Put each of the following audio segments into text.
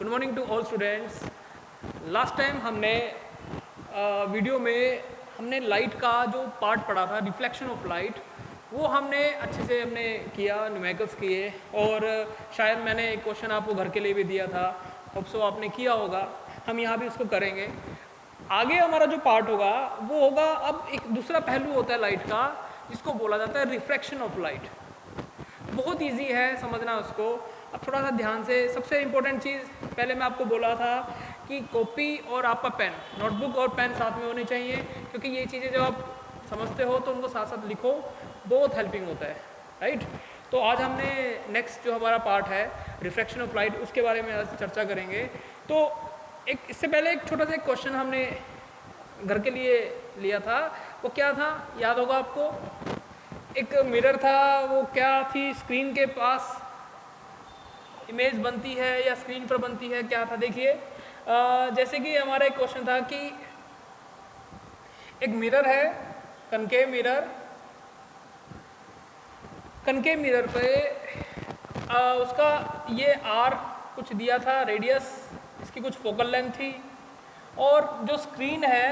Good morning to all students. Last time हमने video में हमने लाइट का जो पार्ट पढ़ा था, रिफ्लेक्शन ऑफ लाइट, वो हमने अच्छे से किया, न्यूमेरिकल्स किए, और शायद मैंने एक क्वेश्चन आपको घर के लिए भी दिया था। होप सो आपने किया होगा। हम यहाँ भी उसको करेंगे। आगे हमारा जो पार्ट होगा वो होगा, अब एक दूसरा पहलू होता है लाइट का, जिसको बोला जाता है रिफ्रैक्शन ऑफ लाइट। बहुत इजी है समझना उसको। अब थोड़ा सा ध्यान से, सबसे इम्पोर्टेंट चीज़ पहले मैं आपको बोला था कि कॉपी और आपका पेन, नोटबुक और पेन साथ में होनी चाहिए, क्योंकि ये चीज़ें जब आप समझते हो तो उनको साथ साथ लिखो, बहुत हेल्पिंग होता है, राइट। तो आज हमने नेक्स्ट जो हमारा पार्ट है रिफ्रैक्शन ऑफ लाइट, उसके बारे में आज चर्चा करेंगे। तो एक इससे पहले एक छोटा सा एक क्वेश्चन हमने घर के लिए लिया था। वो क्या था, याद होगा आपको? एक मिरर था, वो क्या थी, स्क्रीन के पास इमेज बनती है या स्क्रीन पर बनती है, क्या था? देखिए, जैसे कि हमारा एक क्वेश्चन था कि एक मिरर है, कनकेव मिरर, कनकेव मिरर पे उसका ये आर कुछ दिया था, रेडियस, इसकी कुछ फोकल लेंथ थी, और जो स्क्रीन है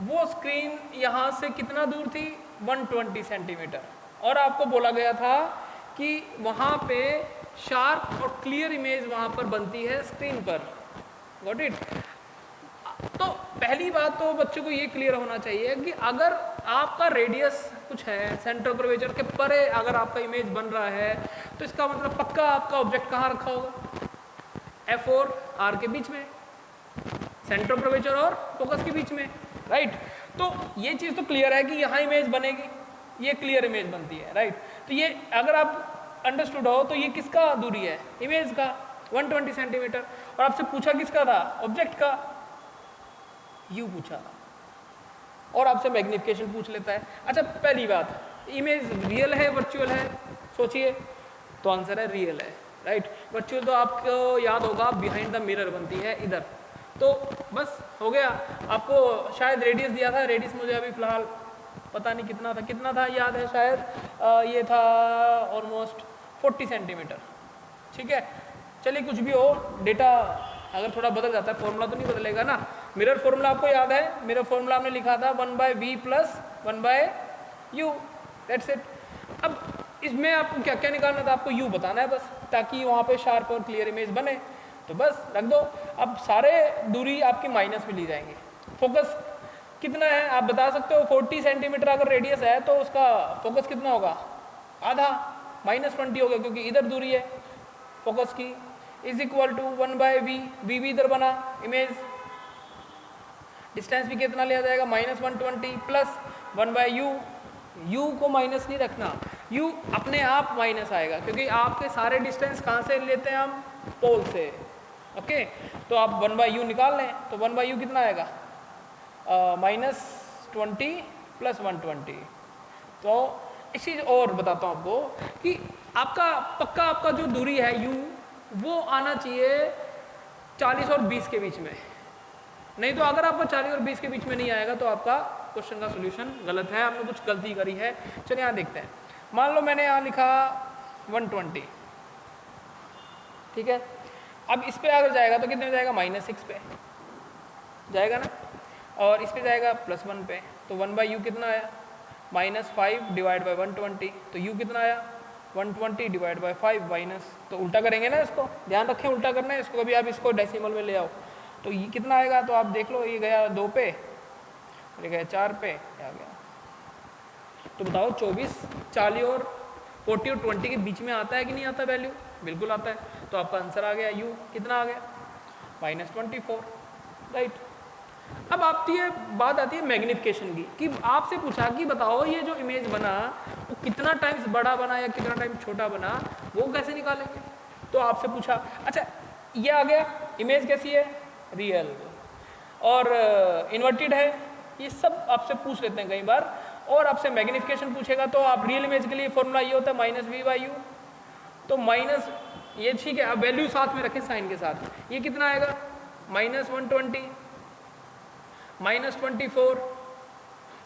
वो स्क्रीन यहाँ से कितना दूर थी, 120 सेंटीमीटर, और आपको बोला गया था कि वहाँ पे शार्प और क्लियर इमेज वहाँ पर बनती है स्क्रीन पर। Got it? तो पहली बात तो बच्चों को ये क्लियर होना चाहिए कि अगर आपका रेडियस कुछ है, सेंटर कर्वेचर के परे अगर आपका इमेज बन रहा है, तो इसका मतलब पक्का आपका ऑब्जेक्ट कहाँ रखा होगा? एफ और आर के बीच में, सेंटर कर्वेचर और फोकस के बीच में, राइट। तो ये चीज़ तो क्लियर है कि यहाँ इमेज बनेगी, ये क्लियर इमेज बनती है, राइट। तो ये अगर आप अंडरस्टूड हो तो ये किसका दूरी है? इमेज का, 120 सेंटीमीटर। और आपसे पूछा किसका था? ऑब्जेक्ट का। यू पूछा था, और आपसे मैग्निफिकेशन पूछ लेता है। अच्छा, पहली बात, इमेज रियल है वर्चुअल है? सोचिए, तो आंसर है रियल है, राइट। वर्चुअल तो आपको याद होगा बिहाइंड द मिरर बनती है इधर। तो बस हो गया। आपको शायद रेडियस दिया था, रेडियस मुझे अभी फिलहाल पता नहीं कितना था याद है शायद, ये था ऑलमोस्ट 40 सेंटीमीटर, ठीक है। चलिए, कुछ भी हो, डेटा अगर थोड़ा बदल जाता है, फॉर्मूला तो नहीं बदलेगा ना। मिरर फॉर्मूला आपको याद है? मिरर फॉर्मूला हमने लिखा था 1/v + 1/u, दैट्स इट। अब इसमें आपको क्या क्या निकालना था? आपको u बताना है बस, ताकि वहाँ पे शार्प और क्लियर इमेज बने। तो बस रख दो। अब सारे दूरी आपकी माइनस में ली जाएंगी। फोकस कितना है आप बता सकते हो? 40 सेंटीमीटर अगर रेडियस है तो उसका फोकस कितना होगा? आधा, -20 हो गया, क्योंकि इधर दूरी है फोकस की, is equal to 1/v। v भी इधर बना, इमेज डिस्टेंस भी कितना लिया जाएगा? -120 प्लस 1/u। u को माइनस नहीं रखना, u अपने आप माइनस आएगा, क्योंकि आपके सारे डिस्टेंस कहाँ से लेते हैं हम? पोल से। ओके, तो आप 1/u निकाल लें, तो 1/u कितना आएगा? -20 + 120। तो एक चीज़ और बताता हूँ आपको कि आपका जो दूरी है u, वो आना चाहिए 40 और 20 के बीच में। नहीं तो अगर आपका 40 और 20 के बीच में नहीं आएगा तो आपका क्वेश्चन का सोल्यूशन गलत है, आपने कुछ गलती करी है। चलिए यहाँ देखते हैं। मान लो मैंने यहाँ लिखा 120, ठीक है। अब इस पे अगर जाएगा तो कितने में जाएगा? -6 पे जाएगा ना, और इस पे जाएगा +1 पे, तो 1/u कितना आया? -5 / 120। तो u कितना आया? 120 / 5 माइनस, तो उल्टा करेंगे ना इसको, ध्यान रखें उल्टा करना है इसको, कभी आप इसको डेसिमल में ले आओ तो ये कितना आएगा? तो आप देख लो, ये गया 2 पे, ये गया 4 पे, आ गया। तो बताओ 24, 40 और 40 और 20 के बीच में आता है कि नहीं आता वैल्यू? बिल्कुल आता है। तो आपका आंसर आ गया, u कितना आ गया? -24, राइट। अब बात आती है मैग्निफिकेशन की, कि आपसे पूछा कि बताओ ये जो इमेज बना वो कितना टाइम्स बड़ा बना या कितना टाइम छोटा बना, वो कैसे निकालेंगे? तो आपसे पूछा। अच्छा, ये आ गया, इमेज कैसी है? रियल, और इन्वर्टेड है, ये सब आपसे पूछ लेते हैं कई बार। और आपसे मैग्निफिकेशन पूछेगा तो आप रियल इमेज के लिए फॉर्मूला ये होता है -v/u। तो माइनस ये ठीक है, अब वैल्यू साथ में रखें साइन के साथ। ये कितना आएगा? -120, -24,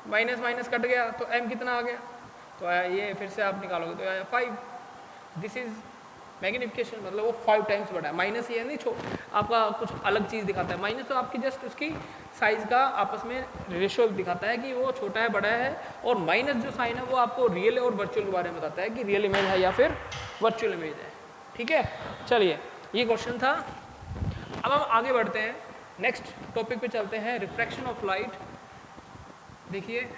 माइनस कट गया तो m कितना आ गया? तो ये फिर से आप निकालोगे तो आया 5। दिस इज मैग्निफिकेशन मतलब वो 5 टाइम्स बड़ा है। माइनस ये नहीं आपका कुछ अलग चीज़ दिखाता है, माइनस तो आपकी जस्ट उसकी साइज़ का आपस में रेशियो दिखाता है कि वो छोटा है बड़ा है, और माइनस जो साइन है वो आपको रियल और वर्चुअल के बारे में बताता है कि रियल इमेज है या फिर वर्चुअल इमेज है। ठीक है, चलिए ये क्वेश्चन था। अब हम आगे बढ़ते हैं, नेक्स्ट टॉपिक पे चलते हैं, रिफ्रैक्शन ऑफ लाइट। देखिए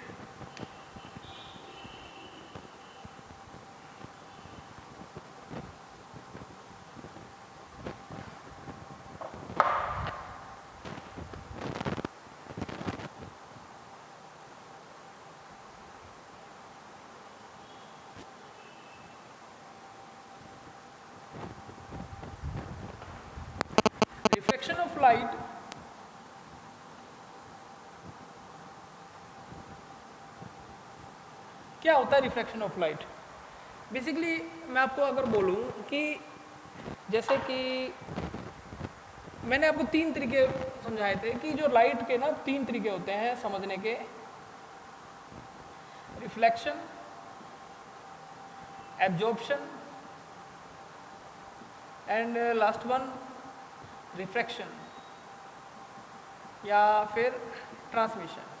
रिफ्रैक्शन ऑफ लाइट क्या होता है? रिफ्रैक्शन ऑफ लाइट बेसिकली मैं आपको अगर बोलूं कि जैसे कि मैंने आपको 3 तरीके समझाए थे कि जो लाइट के ना 3 तरीके होते हैं समझने के, reflection, absorption and last one refraction या फिर ट्रांसमिशन।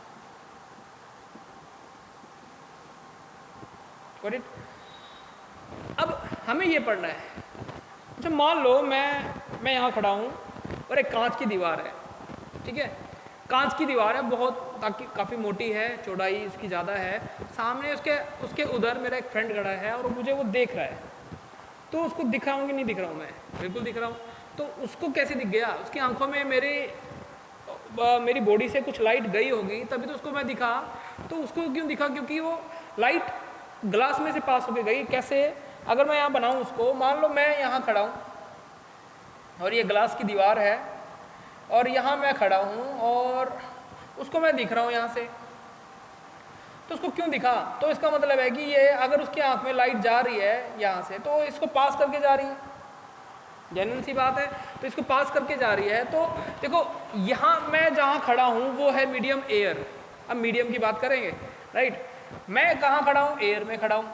Got it? अब हमें ये पढ़ना है, अच्छा मान लो मैं यहाँ खड़ा हूँ और एक कांच की दीवार है, ठीक है, कांच की दीवार है, बहुत काफ़ी मोटी है, चौड़ाई इसकी ज़्यादा है, सामने उसके उधर मेरा एक फ्रेंड खड़ा है और मुझे वो देख रहा है, तो उसको दिख रहा हूँ कि नहीं दिख रहा हूँ? मैं बिल्कुल दिख रहा हूँ। तो उसको कैसे दिख गया? उसकी आंखों में मेरी बॉडी से कुछ लाइट गई होगी तभी तो उसको मैं दिखा। तो उसको क्यों दिखा? क्योंकि वो लाइट ग्लास में से पास होके गई। कैसे? अगर मैं यहाँ बनाऊँ उसको, मान लो मैं यहाँ खड़ा हूँ और ये ग्लास की दीवार है और यहाँ मैं खड़ा हूँ और उसको मैं दिख रहा हूँ यहाँ से, तो उसको क्यों दिखा? तो इसका मतलब है कि ये अगर उसकी आंख में लाइट जा रही है यहाँ से तो इसको पास करके जा रही है, जेन्युइन सी बात है, तो इसको पास करके जा रही है। तो देखो यहाँ मैं जहाँ खड़ा हूँ वो है मीडियम एयर, अब मीडियम की बात करेंगे, राइट? मैं कहाँ खड़ा हूँ? एयर में खड़ा हूँ,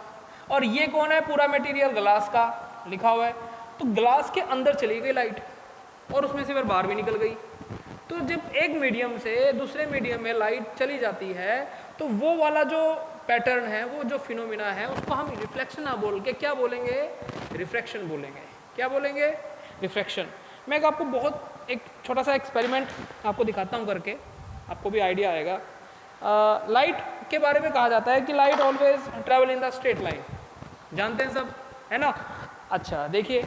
और ये कौन है? पूरा मटेरियल ग्लास का लिखा हुआ है, तो ग्लास के अंदर चली गई लाइट और उसमें से फिर बाहर भी निकल गई। तो जब एक मीडियम से दूसरे मीडियम में लाइट चली जाती है तो वो वाला जो पैटर्न है, वो जो फिनोमिना है, उसको हम रिफ्लेक्शन ना बोल के क्या बोलेंगे? रिफ्रैक्शन बोलेंगे। क्या बोलेंगे? रिफ्रैक्शन। मैं आपको बहुत एक छोटा सा एक्सपेरिमेंट आपको दिखाता हूँ करके, आपको भी आइडिया आएगा। लाइट के बारे में कहा जाता है कि light always travel in the straight line, जानते हैं सब, है ना? अच्छा देखिए,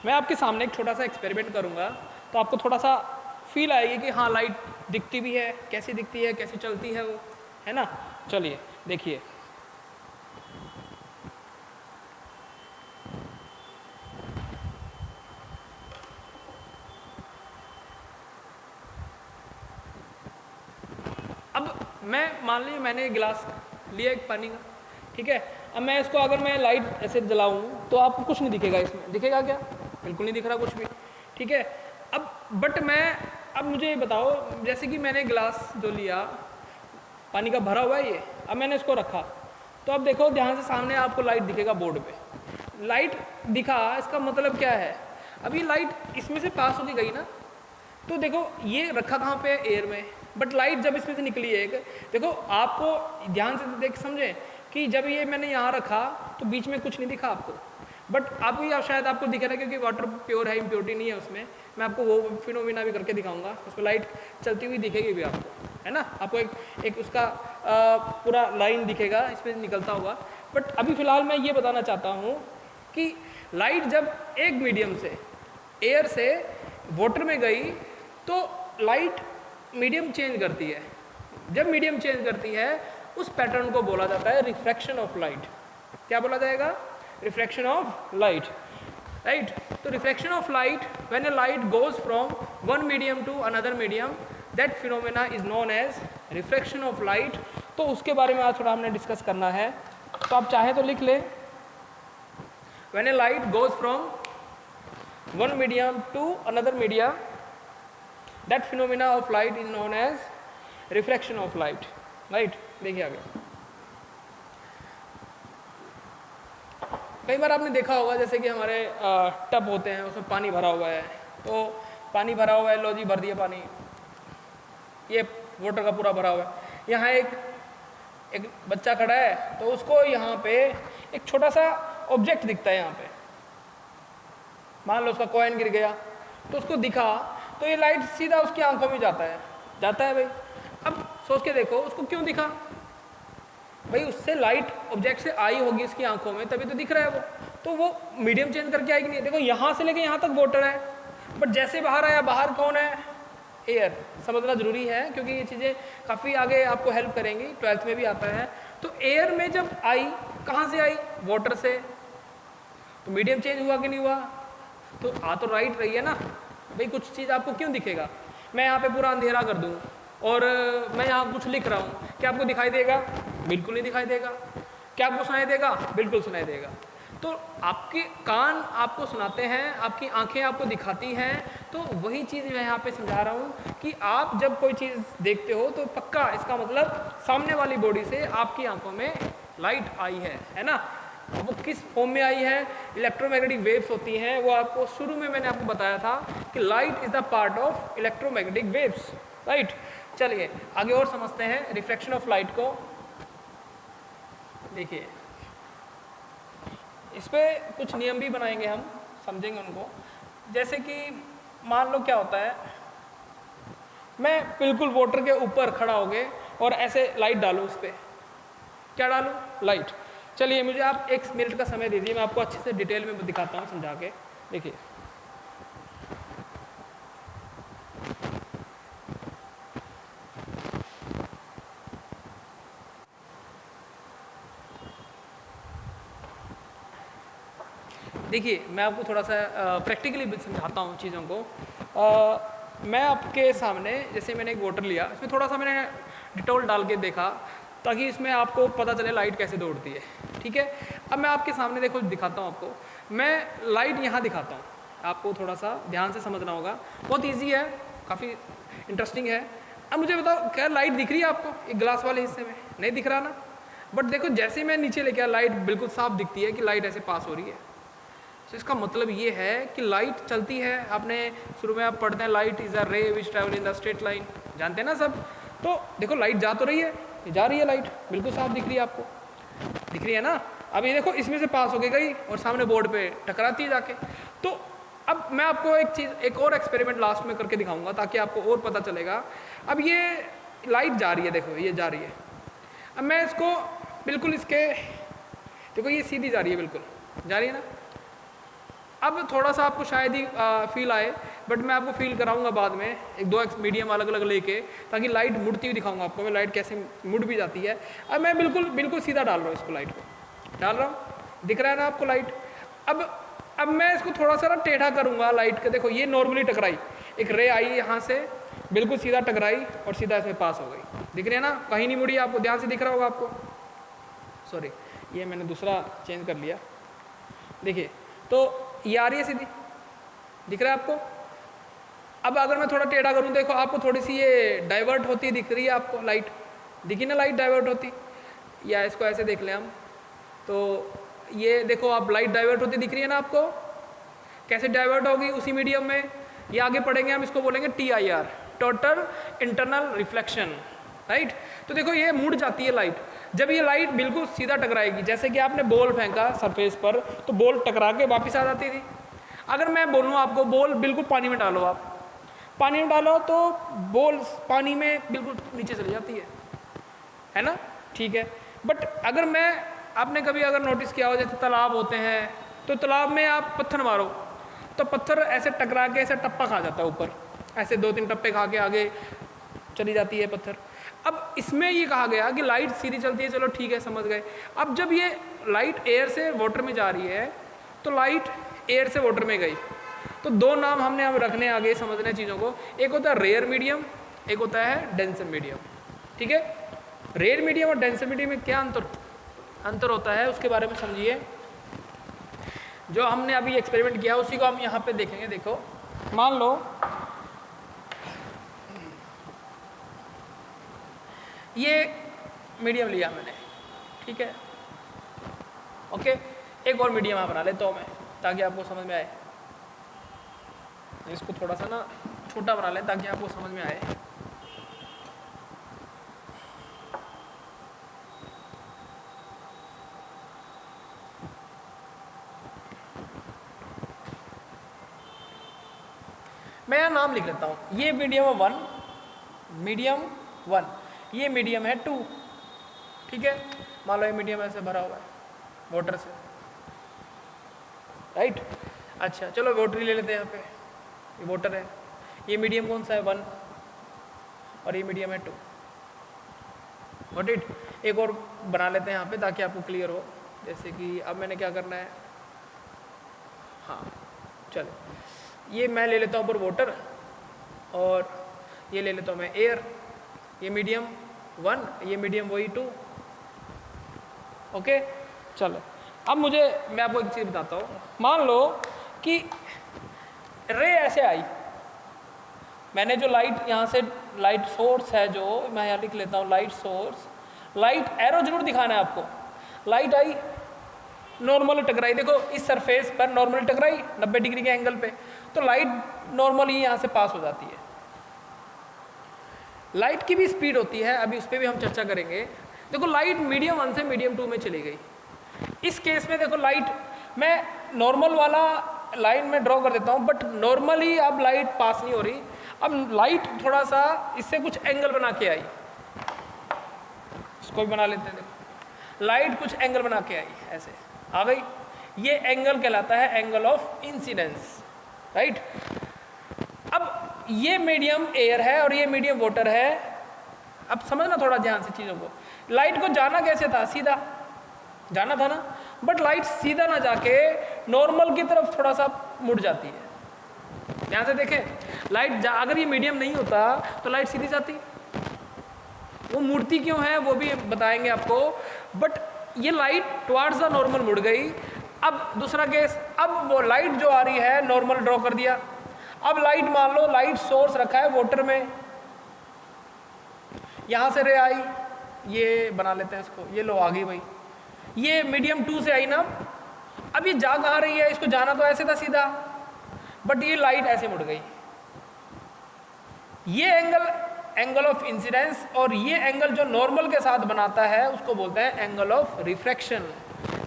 मैं आपके सामने एक छोटा सा एक्सपेरिमेंट करूंगा तो आपको थोड़ा सा फील आएगी कि हाँ लाइट दिखती भी है, कैसी दिखती है, कैसी चलती है वो, है ना? चलिए देखिए, अब मैं मान लीजिए मैंने एक गिलास लिया एक पानी का, ठीक है, अब मैं इसको अगर मैं लाइट ऐसे जलाऊं तो आपको कुछ नहीं दिखेगा, इसमें दिखेगा क्या? बिल्कुल नहीं दिख रहा कुछ भी, ठीक है। अब मुझे ये बताओ, जैसे कि मैंने गिलास जो लिया पानी का भरा हुआ है ये, अब मैंने इसको रखा, तो अब देखो ध्यान से सामने आपको लाइट दिखेगा बोर्ड पे, लाइट दिखा, इसका मतलब क्या है? अभी लाइट इसमें से पास होके गई ना, तो देखो ये रखा कहाँ पे? एयर में, बट लाइट जब इसमें से निकली है एक, देखो आपको ध्यान से देख समझे कि जब ये मैंने यहाँ रखा तो बीच में कुछ नहीं दिखा आपको, बट आपको शायद आपको दिख रहा है क्योंकि वाटर प्योर है, इम्प्योरिटी नहीं है उसमें। मैं आपको वो फिनोमिना भी करके दिखाऊंगा, उसमें लाइट चलती हुई दिखेगी भी आपको, है ना? आपको एक उसका पूरा लाइन दिखेगा इसमें निकलता हुआ। बट अभी फ़िलहाल मैं ये बताना चाहता हूँ कि लाइट जब एक मीडियम से, एयर से वाटर में गई तो लाइट मीडियम चेंज करती है। जब मीडियम चेंज करती है उस पैटर्न को बोला जाता है रिफ्रैक्शन ऑफ लाइट। क्या बोला जाएगा? Refraction of light, right? तो refraction of light, when a light goes from one medium to another medium, that phenomena is known as refraction of light. तो उसके बारे में आज थोड़ा हमने डिस्कस करना है, तो आप चाहे तो लिख लें। When a light goes from one medium to another media, that phenomena of light is known as refraction of light, right. देखिए आगे, कई बार आपने देखा होगा जैसे कि हमारे टब होते हैं, उसमें पानी भरा हुआ है, तो पानी भरा हुआ है, लो जी भर दिया पानी, ये वाटर का पूरा भरा हुआ है। यहाँ एक बच्चा खड़ा है, तो उसको यहाँ पे एक छोटा सा ऑब्जेक्ट दिखता है, यहाँ पे मान लो उसका कॉइन गिर गया, तो उसको दिखा, तो ये लाइट सीधा उसकी आंखों में जाता है भाई। अब सोच के देखो उसको क्यों दिखा भाई, उससे लाइट ऑब्जेक्ट से आई होगी इसकी आंखों में, तभी तो दिख रहा है वो, तो वो मीडियम चेंज करके आएगी नहीं। देखो यहाँ से लेके यहाँ तक वाटर है, बट जैसे बाहर आया, बाहर कौन है, एयर। समझना जरूरी है क्योंकि ये चीज़ें काफ़ी आगे आपको हेल्प करेंगी, 12th में भी आता है। तो एयर में जब आई, कहाँ से आई, वाटर से, तो मीडियम चेंज हुआ कि नहीं हुआ, तो आ तो राइट रही है ना भाई। कुछ चीज़ आपको क्यों दिखेगा, मैं यहाँ पे पूरा अंधेरा कर दूँ और मैं यहाँ कुछ लिख रहा हूँ, क्या आपको दिखाई देगा, बिल्कुल नहीं दिखाई देगा। क्या आपको सुनाई देगा, बिल्कुल सुनाई देगा। तो आपके कान आपको सुनाते हैं, आपकी आंखें आपको दिखाती हैं, तो वही चीज़ मैं यहाँ पे समझा रहा हूँ कि आप जब कोई चीज़ देखते हो तो पक्का इसका मतलब सामने वाली बॉडी से आपकी आंखों में लाइट आई है ना। वो किस फॉर्म में आई है, इलेक्ट्रोमैग्नेटिक वेव्स होती हैं, वो आपको शुरू में मैंने आपको बताया था कि light is the part of electromagnetic waves, right. चलिए आगे और समझते हैं रिफ्लेक्शन ऑफ लाइट को। देखिए इस पर कुछ नियम भी बनाएंगे हम, समझेंगे उनको। जैसे कि मान लो क्या होता है, मैं बिल्कुल वाटर के ऊपर खड़ा हो गए और ऐसे लाइट डालूँ उस पर, क्या डालूँ, लाइट। चलिए मुझे आप 1 मिनट का समय दीजिए, मैं आपको अच्छे से डिटेल में दिखाता हूँ समझा के। देखिए देखिए मैं आपको थोड़ा सा प्रैक्टिकली समझाता हूँ चीज़ों को। मैं आपके सामने, जैसे मैंने एक वाटर लिया, इसमें थोड़ा सा मैंने डिटॉल डाल के देखा ताकि इसमें आपको पता चले लाइट कैसे दौड़ती है, ठीक है। अब मैं आपके सामने देखो दिखाता हूँ आपको, मैं लाइट यहाँ दिखाता हूँ, आपको थोड़ा सा ध्यान से समझना होगा, बहुत ईजी है, काफ़ी इंटरेस्टिंग है। अब मुझे बताओ क्या लाइट दिख रही है आपको, एक ग्लास वाले हिस्से में नहीं दिख रहा ना, बट देखो जैसे मैं नीचे लेके आया लाइट बिल्कुल साफ दिखती है कि लाइट ऐसे पास हो रही है। तो इसका मतलब ये है कि लाइट चलती है। आपने शुरू में आप पढ़ते हैं light is a ray which travel in the straight line, जानते हैं ना सब। तो देखो लाइट जा तो रही है, ये जा रही है, लाइट बिल्कुल साफ दिख रही है आपको, दिख रही है ना। अब ये देखो इसमें से पास होके गई और सामने बोर्ड पे टकराती है जाके। तो अब मैं आपको एक और एक्सपेरिमेंट लास्ट में करके दिखाऊंगा ताकि आपको और पता चलेगा। अब ये लाइट जा रही है, देखो ये जा रही है। अब मैं इसको बिल्कुल इसके, देखो ये सीधी जा रही है, बिल्कुल जा रही है ना। अब थोड़ा सा आपको शायद ही फील आए, बट मैं आपको फील कराऊंगा बाद में, एक 2 मीडियम अलग अलग लेके, ताकि लाइट मुड़ती हुई दिखाऊंगा आपको मैं लाइट कैसे मुड़ भी जाती है। अब मैं बिल्कुल सीधा डाल रहा हूँ इसको, लाइट को डाल रहा हूँ, दिख रहा है ना आपको लाइट। अब मैं इसको थोड़ा सा ना टेढ़ा करूँगा लाइट का, देखो ये नॉर्मली टकराई, एक रे आई यहाँ से बिल्कुल सीधा टकराई और सीधा इसमें पास हो गई, दिख रही है ना, कहीं नहीं मुड़ी, आपको ध्यान से दिख रहा होगा आपको। सॉरी ये मैंने दूसरा चेंज कर लिया, देखिए तो ये आ रही है सीधी, दिख रहा है आपको। अब अगर मैं थोड़ा टेढ़ा करूँ, देखो आपको थोड़ी सी ये डाइवर्ट होती दिख रही है आपको, लाइट दिखी ना, लाइट डाइवर्ट होती। या इसको ऐसे देख लें हम, तो ये देखो आप लाइट डाइवर्ट होती दिख रही है ना आपको। कैसे डाइवर्ट होगी, उसी मीडियम में। ये आगे पढ़ेंगे हम, इसको बोलेंगे TIR, total internal reflection, right. तो देखो ये मुड़ जाती है लाइट, जब ये लाइट बिल्कुल सीधा टकराएगी, जैसे कि आपने बॉल फेंका सरफेस पर तो बॉल टकरा के वापस आ जाती थी। अगर मैं बोलूँ आपको बॉल बिल्कुल पानी में डालो, आप पानी में डालो तो बॉल पानी में बिल्कुल नीचे चली जाती है ना, ठीक है। बट अगर मैं, आपने कभी अगर नोटिस किया हो जैसे तालाब होते हैं, तो तालाब में आप पत्थर मारो तो पत्थर ऐसे टकरा के ऐसे टप्पा खा जाता है ऊपर, ऐसे 2-3 टप्पे खा के आगे चली जाती है पत्थर। अब इसमें ये कहा गया कि लाइट सीधी चलती है, चलो ठीक है समझ गए। अब जब ये लाइट एयर से वाटर में जा रही है, तो लाइट एयर से वाटर में गई, तो 2 नाम हमने अब रखने आगे समझने चीज़ों को। एक होता है रेयर मीडियम, एक होता है डेंसर मीडियम, ठीक है। रेयर मीडियम और डेंसर मीडियम में क्या अंतर होता है उसके बारे में समझिए। जो हमने अभी एक्सपेरिमेंट किया उसी को हम यहाँ पे देखेंगे। देखो मान लो ये मीडियम लिया मैंने, ठीक है, ओके। एक और मीडियम यहाँ बना लेता हूँ मैं ताकि आपको समझ में आए। इसको थोड़ा सा ना छोटा बना लें ताकि आपको समझ में आए। मैं यहाँ नाम लिख लेता हूँ। ये मीडियम है 1, मीडियम 1, ये मीडियम है 2, ठीक है। मान लो ये मीडियम ऐसे भरा हुआ है वाटर से, राइट। अच्छा चलो वाटर ही ले लेते हैं यहाँ पे, ये वाटर है। ये मीडियम कौन सा है 1 और ये मीडियम है 2, गॉट इट। एक और बना लेते हैं यहाँ पे ताकि आपको क्लियर हो। जैसे कि अब मैंने क्या करना है, हाँ चलो ये मैं ले लेता हूँ ऊपर वाटर और ये ले लेता हूँ मैं एयर। ये मीडियम 1, ये मीडियम वही 2, ओके। चलो अब मैं आपको एक चीज़ बताता हूँ। मान लो कि रे ऐसे आई, मैंने जो लाइट यहाँ से, लाइट सोर्स है जो मैं यहाँ लिख लेता हूँ, लाइट सोर्स, लाइट एरो जरूर दिखाना है आपको। लाइट आई, नॉर्मल टकराई, देखो इस सरफेस पर नॉर्मल टकराई 90 डिग्री के एंगल पे, तो लाइट नॉर्मली यहाँ से पास हो जाती है। लाइट की भी स्पीड होती है, अभी उस पर भी हम चर्चा करेंगे। देखो लाइट मीडियम 1 से मीडियम 2 में चली गई। इस केस में देखो लाइट, मैं नॉर्मल वाला लाइन में ड्रॉ कर देता हूँ, बट नॉर्मली अब लाइट पास नहीं हो रही। अब लाइट थोड़ा सा इससे कुछ एंगल बना के आई, इसको भी बना लेते हैं। देखो लाइट कुछ एंगल बना के आई, ऐसे आ गई। ये एंगल कहलाता है एंगल ऑफ इंसिडेंस, राइट। अब ये मीडियम एयर है और ये मीडियम वाटर है। अब समझना थोड़ा ध्यान से चीज़ों को। लाइट को जाना कैसे था, सीधा जाना था ना, बट लाइट सीधा ना जाके नॉर्मल की तरफ थोड़ा सा मुड़ जाती है। ध्यान से देखें, लाइट अगर ये मीडियम नहीं होता तो लाइट सीधी जाती, वो मुड़ती क्यों है वो भी बताएंगे आपको। बट ये लाइट टुवार्ड्स द नॉर्मल मुड़ गई। अब दूसरा केस, अब वो लाइट जो आ रही है नॉर्मल ड्रॉ कर दिया। अब लाइट मान लो लाइट सोर्स रखा है वाटर में, यहां से रे आई, ये बना लेते हैं इसको, ये लो आ गई भाई, ये मीडियम 2 से आई ना। अब ये जा कहाँ रही है, इसको जाना तो ऐसे था सीधा, बट ये लाइट ऐसे मुड़ गई। ये एंगल ऑफ इंसिडेंस, और ये एंगल जो नॉर्मल के साथ बनाता है उसको बोलते हैं angle of refraction.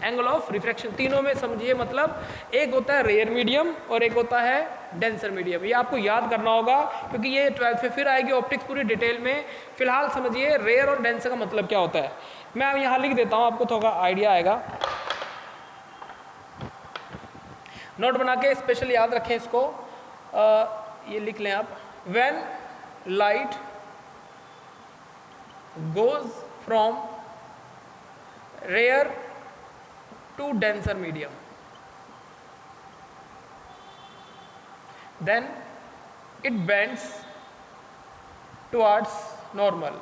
Angle of refraction तीनों में समझिए, मतलब एक होता है रेयर मीडियम और एक होता है डेंसर मीडियम। ये आपको याद करना होगा क्योंकि ये 12th में फिर आएगी ऑप्टिक्स पूरी डिटेल में। फिलहाल समझिए रेयर और डेंसर का मतलब क्या होता है। मैं अब यहाँ लिख देता हूँ, आपको थोड़ा आइडिया आएगा। नोट बना के स्पेशल याद रखें इसको। ये लिख लें आप, when light goes from rare to denser medium, then it bends towards normal।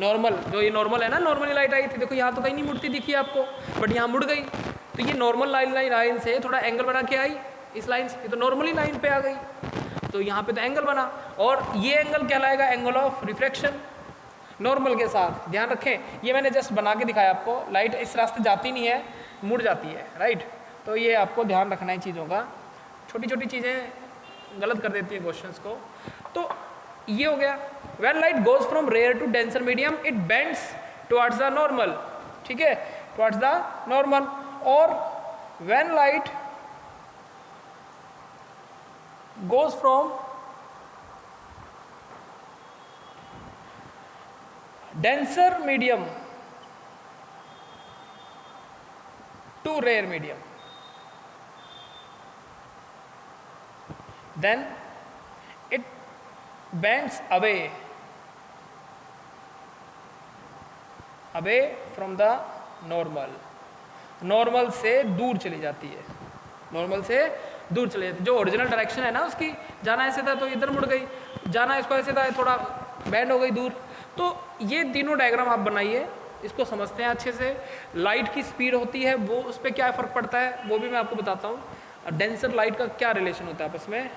Normal जो ये नॉर्मल है ना, नॉर्मली लाइट आई थी, देखो यहाँ तो कहीं नहीं मुड़ती दिखी आपको, बट यहाँ मुड़ गई। तो ये नॉर्मल लाइन से थोड़ा एंगल बना के आई, इस लाइन से, ये तो नॉर्मली लाइन पे आ गई, तो यहाँ पे तो एंगल बना। और ये एंगल कहलाएगा एंगल ऑफ रिफ्रैक्शन नॉर्मल के साथ। ध्यान रखें, ये मैंने जस्ट बना के दिखाया आपको, लाइट इस रास्ते जाती नहीं है, मुड़ जाती है, राइट। तो ये आपको ध्यान रखना है चीज़ों का, छोटी छोटी चीज़ें गलत कर देती है क्वेश्चंस को। तो ये हो गया, when light goes from rare to denser medium it bends towards the normal, ठीक है, टुवर्ड्स द नॉर्मल। और when light goes from denser medium to rare medium, then it bends away from the normal से दूर चली जाती है, normal से दूर चली जाती है। जो ओरिजिनल डायरेक्शन है ना उसकी, जाना ऐसे था तो इधर मुड़ गई, जाना इसको ऐसे था, थोड़ा बैंड हो गई दूर। तो ये तीनों डायग्राम आप बनाइए, इसको समझते हैं अच्छे से। लाइट की स्पीड होती है वो, उस पर क्या फ़र्क पड़ता है वो भी मैं आपको बताता हूँ। डेंसर लाइट का क्या रिलेशन होता है आपस में।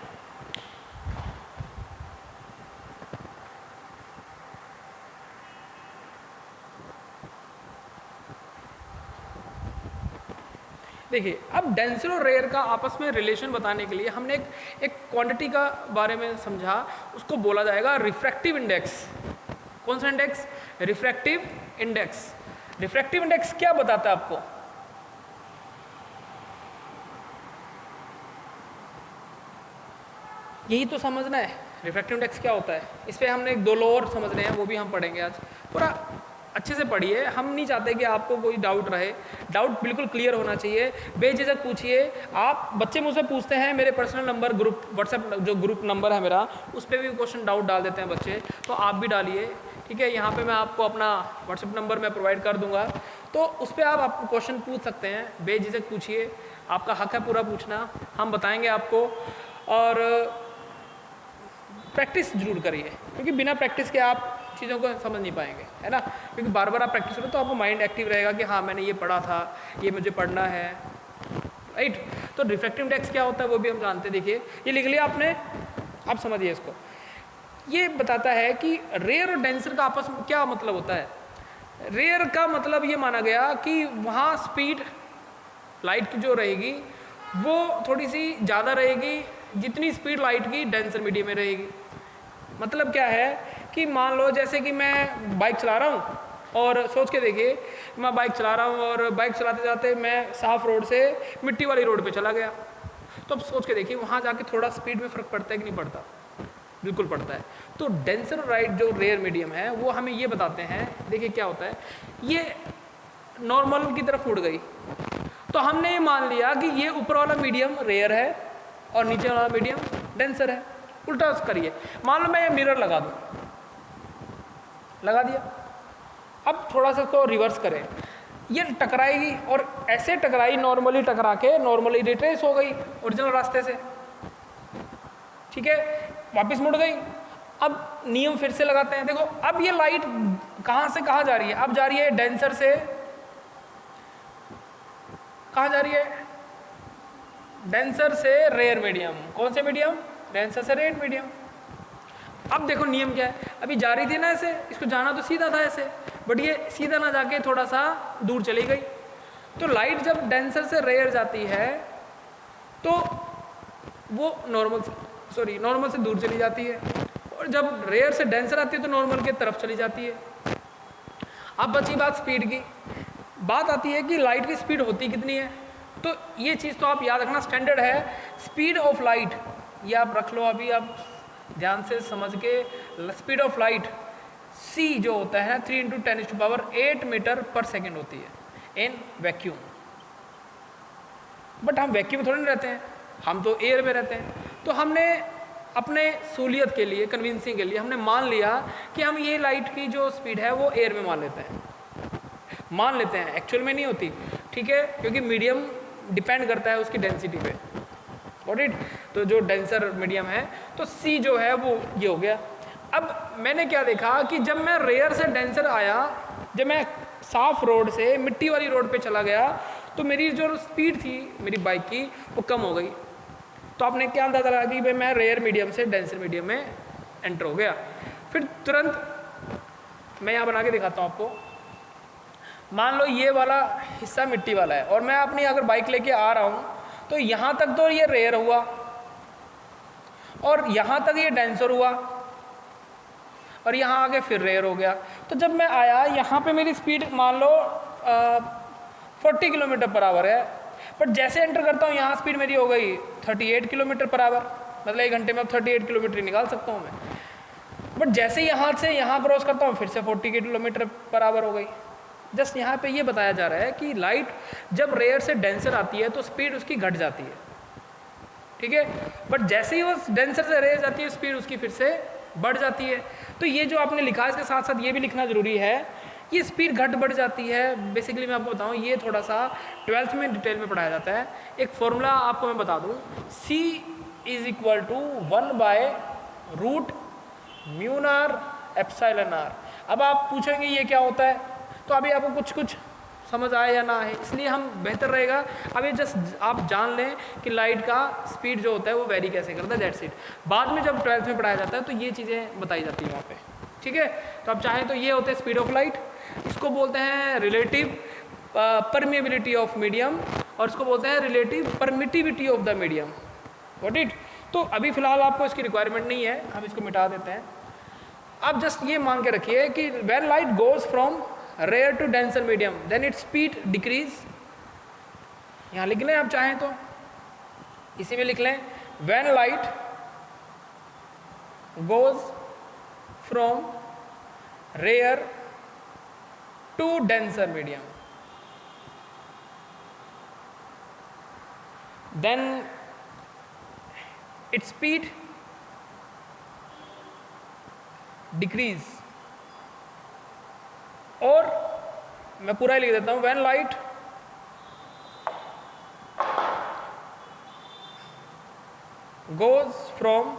देखिए, अब डेंसर और रेयर का आपस में रिलेशन बताने के लिए हमने एक क्वांटिटी का बारे में समझा, उसको बोला जाएगा रिफ्रैक्टिव इंडेक्स। कौन सा index? Refractive index. Refractive index क्या बताता है आपको? यही तो समझना है रिफ्रैक्टिव इंडेक्स क्या होता है। इस पर हमने 2 लॉ और समझने हैं, वो भी हम पढ़ेंगे आज। पूरा अच्छे से पढ़िए, हम नहीं चाहते कि आपको कोई डाउट रहे। डाउट बिल्कुल क्लियर होना चाहिए, बेझिझक पूछिए। आप बच्चे मुझसे पूछते हैं, मेरे पर्सनल नंबर ग्रुप व्हाट्सएप जो ग्रुप नंबर है मेरा, उस पर भी क्वेश्चन डाउट डाल देते हैं बच्चे, तो आप भी डालिए, ठीक है। यहाँ पे मैं आपको अपना व्हाट्सएप नंबर मैं प्रोवाइड कर दूंगा, तो उस पर आप क्वेश्चन पूछ सकते हैं, बेझिझक पूछिए, आपका हक है पूरा पूछना, हम बताएंगे आपको। और प्रैक्टिस जरूर करिए, क्योंकि बिना प्रैक्टिस के आप चीज़ों को समझ नहीं पाएंगे, है ना। क्योंकि बार बार आप प्रैक्टिस करो तो आपको माइंड एक्टिव रहेगा कि हाँ मैंने ये पढ़ा था, ये मुझे पढ़ना है, राइट। तो रिफ्रैक्टिव इंडेक्स क्या होता है वो भी हम जानते हैं। देखिए ये लिख लिया आपने, आप समझिए इसको। ये बताता है कि रेयर और डेंसर का आपस में क्या मतलब होता है। रेयर का मतलब ये माना गया कि वहाँ स्पीड लाइट की जो रहेगी वो थोड़ी सी ज़्यादा रहेगी जितनी स्पीड लाइट की डेंसर मीडियम में रहेगी। मतलब क्या है कि मान लो जैसे कि मैं बाइक चला रहा हूँ और सोच के देखिए, मैं बाइक चला रहा हूँ और बाइक चलाते जाते मैं साफ रोड से मिट्टी वाली रोड पे चला गया, तो अब सोच के देखिए वहाँ जाके थोड़ा स्पीड में फ़र्क पड़ता है कि नहीं पड़ता? बिल्कुल पड़ता है। तो डेंसर राइट जो रेयर मीडियम है वो हमें ये बताते हैं, देखिए क्या होता है, ये नॉर्मल की तरफ उड़ गई तो हमने ये मान लिया कि ये ऊपर वाला मीडियम रेयर है और नीचे वाला मीडियम डेंसर है। उल्टा करिए, मान लो मैं ये मिरर लगा दूँ, लगा दिया, अब थोड़ा सा इसको रिवर्स करें, ये टकराएगी और ऐसे टकराई, नॉर्मली टकरा के नॉर्मली रिट्रेस हो गई ओरिजिनल रास्ते से, ठीक है, वापस मुड़ गई। अब नियम फिर से लगाते हैं, देखो अब ये लाइट कहाँ से कहाँ जा रही है? अब जा रही है डेंसर से कहाँ जा रही है? डेंसर से रेयर मीडियम। कौन से मीडियम? डेंसर से रेयर मीडियम। अब देखो नियम क्या है, अभी जा रही थी ना ऐसे, इसको जाना तो सीधा था ऐसे, बट ये सीधा ना जाके थोड़ा सा दूर चली गई। तो लाइट जब डेंसर से रेयर जाती है तो वो नॉर्मल से दूर चली जाती है, और जब रेयर से डेंसर आती है तो नॉर्मल के तरफ चली जाती है। अब बची बात स्पीड की, बात आती है कि लाइट की स्पीड होती कितनी है। तो ये चीज़ तो आप याद रखना, स्टैंडर्ड है स्पीड ऑफ लाइट, ये आप रख लो अभी, आप ध्यान से समझ के। स्पीड ऑफ लाइट c जो होता है 3 × 10⁸ मीटर पर सेकेंड होती है इन वैक्यूम। बट हम वैक्यूम थोड़ी नहीं रहते हैं, हम तो एयर में रहते हैं। तो हमने अपने सहूलियत के लिए, कन्विंसिंग के लिए हमने मान लिया कि हम ये लाइट की जो स्पीड है वो एयर में मान लेते हैं, एक्चुअल में नहीं होती, ठीक है, क्योंकि मीडियम डिपेंड करता है उसकी डेंसिटी पे, गॉट इट। तो जो डेंसर मीडियम है तो C जो है वो ये हो गया। अब मैंने क्या देखा कि जब मैं रेयर से डेंसर आया, जब मैं साफ रोड से मिट्टी वाली रोड पे चला गया तो मेरी जो स्पीड थी मेरी बाइक की वो कम हो गई। तो आपने क्या अंदाजा लगा कि भाई मैं रेयर मीडियम से डेंसर मीडियम में एंटर हो गया। फिर तुरंत मैं यहाँ बना के दिखाता हूँ आपको। मान लो ये वाला हिस्सा मिट्टी वाला है और मैं अपनी अगर बाइक लेके आ रहा हूँ तो यहाँ तक तो ये रेयर हुआ और यहाँ तक ये डेंसर हुआ और यहाँ आगे फिर रेयर हो गया। तो जब मैं आया यहाँ पे मेरी स्पीड मान लो 40 किलोमीटर पर आवर है, बट जैसे एंटर करता हूँ यहाँ स्पीड मेरी हो गई 38 किलोमीटर पर आवर, मतलब 1 घंटे में अब 38 किलोमीटर निकाल सकता हूँ मैं। बट जैसे यहाँ से यहाँ क्रॉस करता हूँ फिर से 40 किलोमीटर पर आवर हो गई। जस्ट यहाँ पे ये बताया जा रहा है कि लाइट जब रेयर से डेंसर आती है तो स्पीड उसकी घट जाती है, ठीक है, बट जैसे ही वो डेंसर से रेयर जाती है स्पीड उसकी फिर से बढ़ जाती है। तो ये जो आपने लिखा है इसके साथ साथ ये भी लिखना जरूरी है, ये स्पीड घट बढ़ जाती है। बेसिकली मैं आपको बताऊँ, ये थोड़ा सा 12th में डिटेल में पढ़ाया जाता है। एक फॉर्मूला आपको मैं बता दूँ, C = 1/√μ0 ε r। अब आप पूछेंगे ये क्या होता है, तो अभी आपको कुछ कुछ समझ आए या ना आए, इसलिए हम बेहतर रहेगा अभी जस्ट आप जान लें कि लाइट का स्पीड जो होता है वो वेरी कैसे करता है, दैट्स इट। बाद में जब 12th में पढ़ाया जाता है तो ये चीज़ें बताई जाती हैं वहाँ पे, ठीक है। तो आप चाहें तो ये होते हैं स्पीड ऑफ लाइट, इसको बोलते हैं रिलेटिव परमिएबिलिटी ऑफ मीडियम, और इसको बोलते हैं relative permittivity of the medium, got it. तो अभी फिलहाल आपको इसकी रिक्वायरमेंट नहीं है, हम इसको मिटा देते हैं। आप जस्ट ये मान के रखिए कि when light goes from rare to denser medium then its speed decrease, यहाँ लिख लें आप चाहें तो, इसी में लिख लें when light goes from rare to denser medium then its speed decrease, और मैं पूरा ही लिख देता हूं when light goes from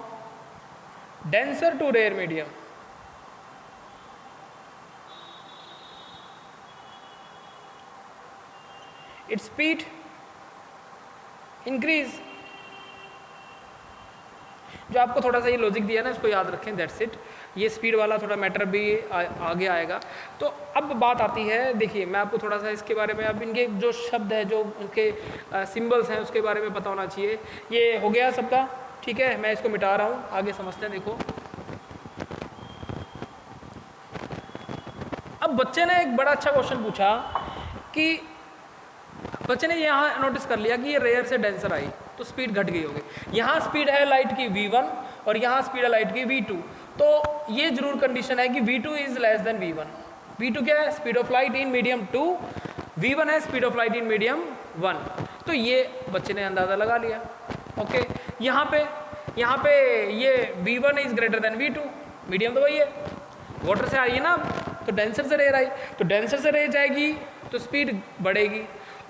denser to rare medium its speed increase. जो आपको थोड़ा सा ये लॉजिक दिया ना, इसको याद रखें, दैट्स इट। ये स्पीड वाला थोड़ा मैटर भी आगे आएगा। तो अब बात आती है, देखिए मैं आपको थोड़ा सा इसके बारे में, अब इनके जो शब्द है, जो उनके सिंबल्स हैं, उसके बारे में पता होना चाहिए। ये हो गया सबका, ठीक है, मैं इसको मिटा रहा हूँ, आगे समझते हैं। देखो अब बच्चे ने एक बड़ा अच्छा क्वेश्चन पूछा कि बच्चे ने यहाँ नोटिस कर लिया कि ये रेयर से डेंसर आई तो स्पीड घट गई होगी। यहाँ स्पीड है लाइट की v1 और यहाँ स्पीड है लाइट की v2, तो ये जरूर कंडीशन है कि v2 is less than v1। v2 क्या है? Speed of light in medium 2, v1 है speed of light in medium 1। तो ये बच्चे ने अंदाज़ा लगा लिया। ओके, यहाँ पे ये v1 is greater than v2, medium तो वही है, वाटर से आई है ना, तो डेंसर से रेयर आई, तो डेंसर से रेयर जाएगी तो स्पीड बढ़ेगी,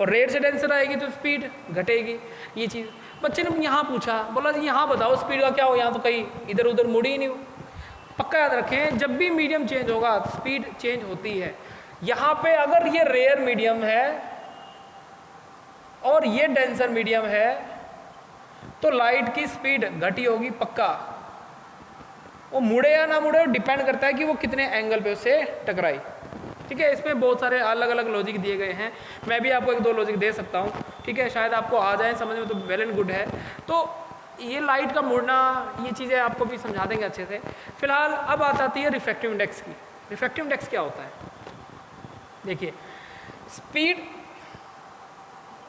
और रेयर से डेंसर आएगी तो स्पीड घटेगी। ये चीज़ बच्चे ने यहाँ पूछा, बोला जी यहाँ बताओ स्पीड का क्या हो, यहाँ तो कहीं इधर उधर मुड़ी ही नहीं हो। पक्का याद रखें, जब भी मीडियम चेंज होगा स्पीड चेंज होती है। यहाँ पे अगर ये रेयर मीडियम है और ये डेंसर मीडियम है तो लाइट की स्पीड घटी होगी पक्का। वो मुड़े या ना मुड़े डिपेंड करता है कि वो कितने एंगल पे उससे टकराई, ठीक है। इसमें बहुत सारे अलग अलग लॉजिक दिए गए हैं, मैं भी आपको एक दो लॉजिक दे सकता हूँ, ठीक है, शायद आपको आ जाए समझ में, तो वेल एंड गुड है। तो ये लाइट का मुड़ना, ये चीज़ें आपको भी समझा देंगे अच्छे से। फिलहाल अब आती है रिफ्रैक्टिव इंडेक्स की। रिफ्रैक्टिव इंडेक्स क्या होता है? देखिए, speed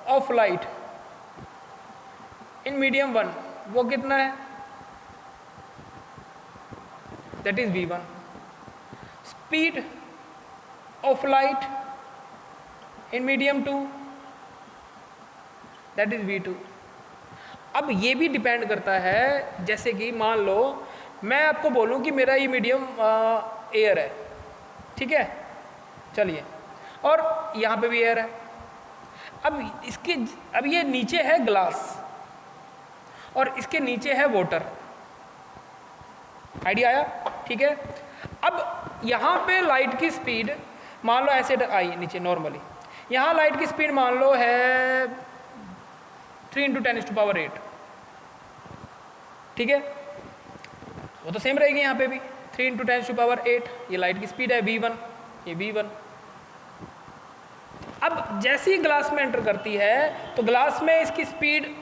of light in medium 1 वो कितना है? That is v1। Speed of light in medium 2 that is v2। अब ये भी डिपेंड करता है, जैसे कि मान लो मैं आपको बोलूं कि मेरा ये मीडियम एयर है, ठीक है, चलिए, और यहाँ पे भी एयर है। अब ये नीचे है ग्लास और इसके नीचे है वाटर, आइडिया आया, ठीक है। अब यहाँ पे लाइट की स्पीड मान लो ऐसे आई नीचे नॉर्मली, यहाँ लाइट की स्पीड मान लो है 3 × 10⁸, ठीक है, वो तो सेम रहेगी यहाँ पे भी 3 × 10⁸। ये लाइट की स्पीड है v1, ये v1। अब जैसे ही ग्लास में एंटर करती है तो ग्लास में इसकी स्पीड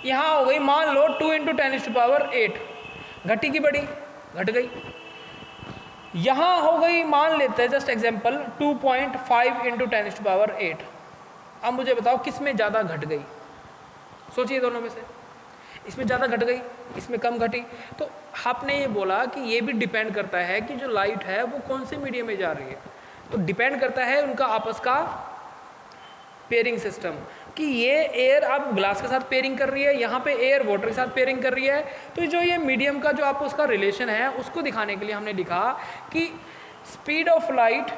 यहाँ हो गई मान लो 2 × 10⁸, घटी की बढ़ी, घट गई। यहाँ हो गई, मान लेते हैं जस्ट एग्जांपल 2.5 × 10⁸। अब मुझे बताओ किस में ज़्यादा घट गई? सोचिए दोनों में से, इसमें ज़्यादा घट गई, इसमें कम घटी। तो आपने ये बोला कि ये भी डिपेंड करता है कि जो लाइट है वो कौन से मीडियम में जा रही है। तो डिपेंड करता है उनका आपस का पेयरिंग सिस्टम, कि ये एयर अब ग्लास के साथ पेयरिंग कर रही है, यहाँ पे एयर वाटर के साथ पेयरिंग कर रही है। तो जो ये मीडियम का जो आपको उसका रिलेशन है उसको दिखाने के लिए हमने लिखा कि स्पीड ऑफ लाइट,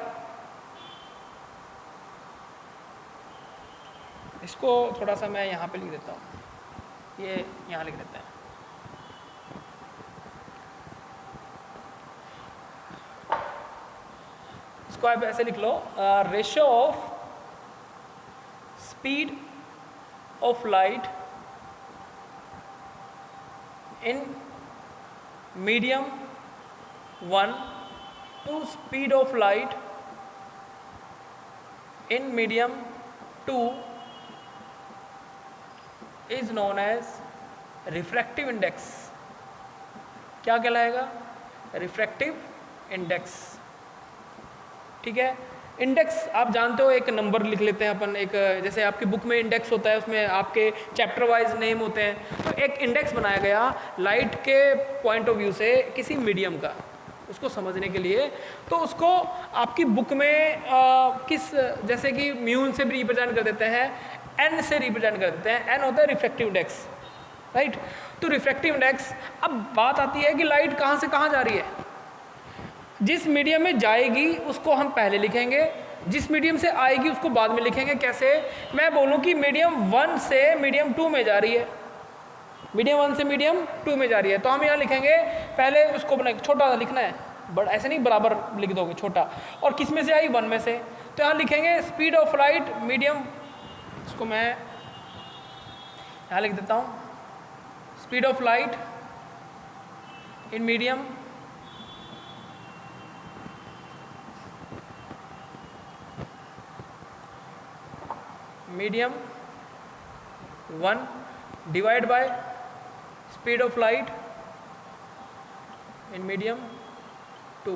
इसको थोड़ा सा मैं यहाँ पे लिख देता हूँ, ये यहाँ लिख देते हैं। इसको आप ऐसे लिख लो, ratio of speed of light in medium 1 to speed of light in medium 2 is known as refractive index. क्या कहलाएगा? Refractive index. ठीक है, इंडेक्स आप जानते हो, एक नंबर लिख लेते हैं अपन, एक जैसे आपकी बुक में इंडेक्स होता है, उसमें आपके चैप्टर वाइज नेम होते हैं, तो एक इंडेक्स बनाया गया लाइट के पॉइंट ऑफ व्यू से किसी मीडियम का, उसको समझने के लिए। तो उसको आपकी बुक में किस, जैसे कि म्यून से भी रिप्रेजेंट कर देते हैं, एन से रिप्रेजेंट कर देते हैं, एन होता है रिफ्रैक्टिव इंडेक्स, राइट। तो रिफ्रैक्टिव इंडेक्स, अब बात आती है कि लाइट कहाँ से कहाँ जा रही है। जिस मीडियम में जाएगी उसको हम पहले लिखेंगे, जिस मीडियम से आएगी उसको बाद में लिखेंगे। कैसे? मैं बोलूँ कि मीडियम 1 से मीडियम 2 में जा रही है, मीडियम 1 से मीडियम 2 में जा रही है, तो हम यहाँ लिखेंगे, पहले उसको बना छोटा लिखना है, बट ऐसे नहीं बराबर लिख दोगे, छोटा। और किस में से आई? 1 में से। तो यहाँ लिखेंगे स्पीड ऑफ लाइट मीडियम, इसको मैं यहाँ लिख देता हूँ, speed of light in medium medium 1 divide by speed of light in medium 2।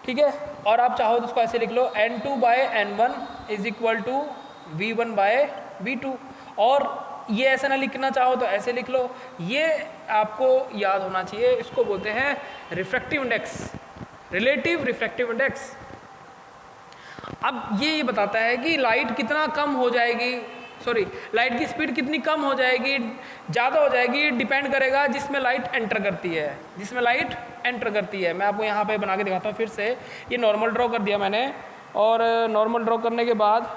ठीक है, और आप चाहो तो उसको ऐसे लिख लो, n2 by n1 is equal to v1 by v2। और ये ऐसा ना लिखना चाहो तो ऐसे लिख लो, ये आपको याद होना चाहिए, इसको बोलते हैं refractive index, relative refractive index. अब ये बताता है कि लाइट कितना कम हो जाएगी, सॉरी, लाइट की स्पीड कितनी कम हो जाएगी, ज़्यादा हो जाएगी, डिपेंड करेगा जिसमें लाइट एंटर करती है, जिसमें लाइट एंटर करती है। मैं आपको यहाँ पे बना के दिखाता हूँ फिर से, ये नॉर्मल ड्रॉ कर दिया मैंने, और नॉर्मल ड्रॉ करने के बाद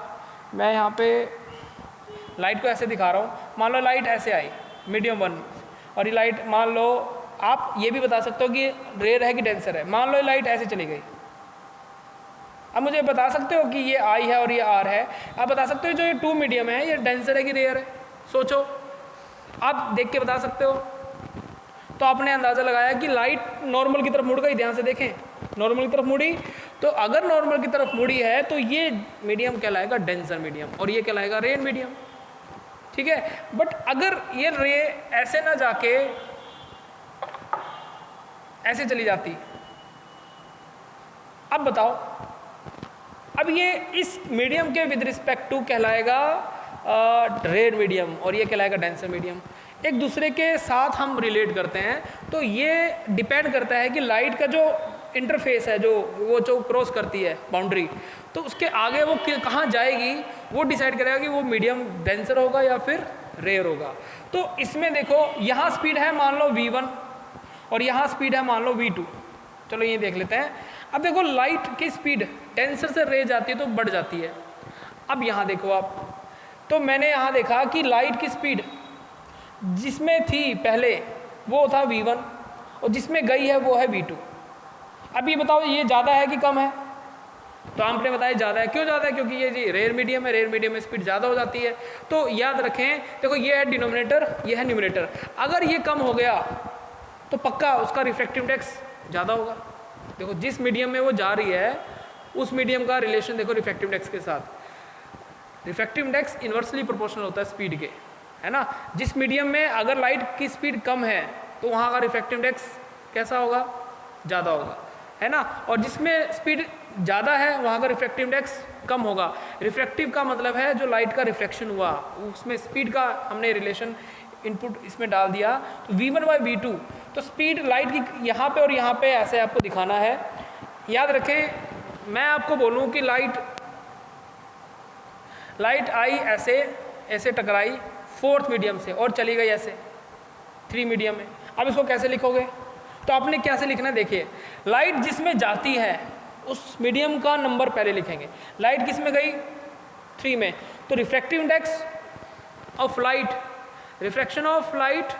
मैं यहाँ पे लाइट को ऐसे दिखा रहा हूँ। मान लो लाइट ऐसे आई मीडियम 1, और ये लाइट मान लो, आप ये भी बता सकते हो कि रेयर है कि डेंसर है। मान लो ये लाइट ऐसे चली गई, अब मुझे बता सकते हो कि ये आई है और ये आर है, आप बता सकते हो जो ये 2 मीडियम है ये डेंसर है कि रेयर है? सोचो, आप देख के बता सकते हो। तो आपने अंदाज़ा लगाया कि लाइट नॉर्मल की तरफ मुड़ गई, ध्यान से देखें, नॉर्मल की तरफ मुड़ी, तो अगर नॉर्मल की तरफ मुड़ी है तो ये मीडियम कहलाएगा डेंसर मीडियम, और ये कहलाएगा रेयर मीडियम। ठीक है, बट अगर ये रे ऐसे ना जाके ऐसे चली जाती, अब बताओ, अब ये इस मीडियम के विद रिस्पेक्ट टू कहलाएगा रेयर मीडियम, और ये कहलाएगा डेंसर मीडियम। एक दूसरे के साथ हम रिलेट करते हैं, तो ये डिपेंड करता है कि लाइट का जो इंटरफेस है, जो क्रॉस करती है बाउंड्री, तो उसके आगे वो कहाँ जाएगी, वो डिसाइड करेगा कि वो मीडियम डेंसर होगा या फिर रेयर होगा। तो इसमें देखो, यहाँ स्पीड है मान लो v1, और यहाँ स्पीड है मान लो v2। चलो ये देख लेते हैं। अब देखो, लाइट की स्पीड डेंसर से रे जाती है तो बढ़ जाती है। अब यहाँ देखो आप, तो मैंने यहाँ देखा कि लाइट की स्पीड जिसमें थी पहले वो था v1, और जिसमें गई है वो है v2। अब ये बताओ, ये ज़्यादा है कि कम है? तो आपने बताया ज़्यादा है। क्यों ज़्यादा है? क्योंकि ये जी रेयर मीडियम है, रेयर मीडियम में स्पीड ज़्यादा हो जाती है। तो याद रखें, देखो ये है डिनोमिनेटर, ये है न्यूमरेटर। अगर ये कम हो गया तो पक्का उसका रिफ्रैक्टिव इंडेक्स ज़्यादा होगा। देखो, जिस मीडियम में वो जा रही है उस मीडियम का रिलेशन देखो रिफ्रैक्टिव इंडेक्स के साथ। रिफ्रैक्टिव इंडेक्स इन्वर्सली प्रोपोर्शनल होता है स्पीड के, है ना। जिस मीडियम में अगर लाइट की स्पीड कम है तो वहाँ का रिफ्रैक्टिव इंडेक्स कैसा होगा? ज़्यादा होगा, है ना। और जिसमें स्पीड ज़्यादा है वहाँ का रिफ्रैक्टिव इंडेक्स कम होगा। रिफ्रैक्टिव का मतलब है जो लाइट का रिफ्लेक्शन हुआ, उसमें स्पीड का हमने रिलेशन इनपुट इसमें डाल दिया, तो v1 बाई v2। तो स्पीड लाइट की यहाँ पे और यहाँ पे ऐसे आपको दिखाना है। याद रखें, मैं आपको बोलूँ कि लाइट आई ऐसे ऐसे टकराई 4th मीडियम से और चली गई ऐसे 3 मीडियम में। अब इसको कैसे लिखोगे? तो आपने कैसे लिखना है, देखिए, लाइट जिसमें जाती है उस मीडियम का नंबर पहले लिखेंगे। लाइट किस में गई? 3 में। तो refractive index of light, refraction of light